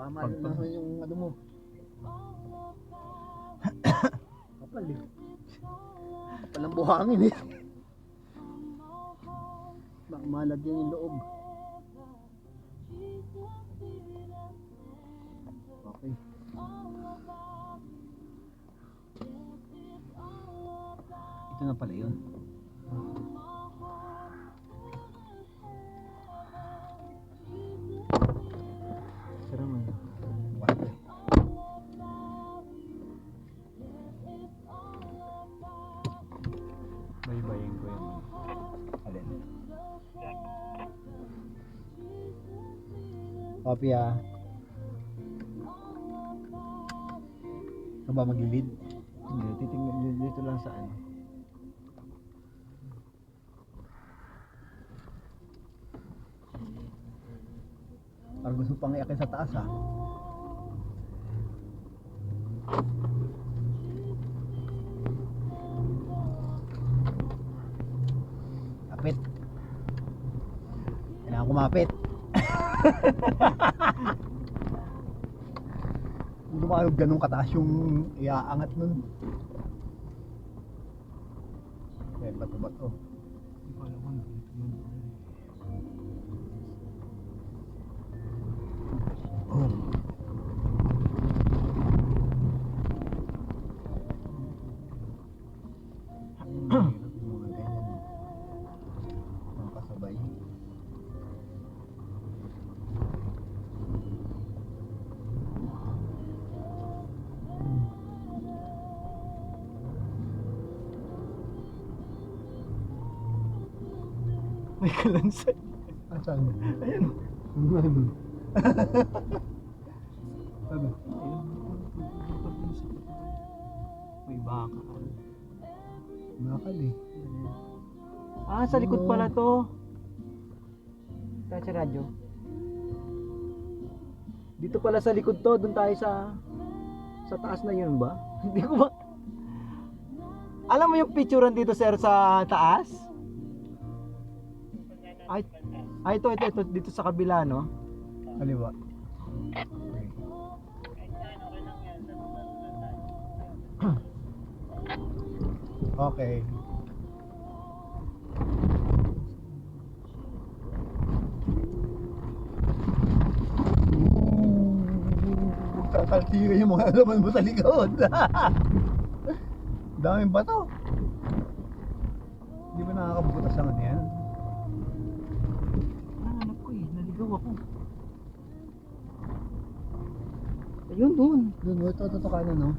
Baka mahal yung ano mo. Kapal eh. Kapal ang buhangin eh. Baka malagyan yung loob. Okay. Ito na pala yun. Sarang ano. Wala. Baybayin ko yun. Alin? Copy ah. Ito ba mag-lead? Hindi, titingnan dito lang sa ano. Parang gusto pang iakin sa taas ah. Kapit. Kailangan kumapit. Hindi ko ganun kataas yung iaangat nun. Okay, bato-bato. Hindi ko alam kung dito nun. Oh. Mga ganyan. Mga kasabay. May kalansay. Saan? Ayan. Ano? Ano? May baka. Nakal eh. Ah, sa likod pala to. Tayo sa radyo. Dito pala sa likod to, doon tayo sa taas na yun ba? Hindi ko ba. Alam mo yung picturean dito sir sa taas? Ay ito dito sa kabila no. Kaliwa. Okay. Kakaltira yung mga laman mo sa likod. Daming bato. Hindi ba nakakabutas ang ano yan? Anak ko eh, naligaw ako. Ayun doon. Doon, ito, tutukanan no?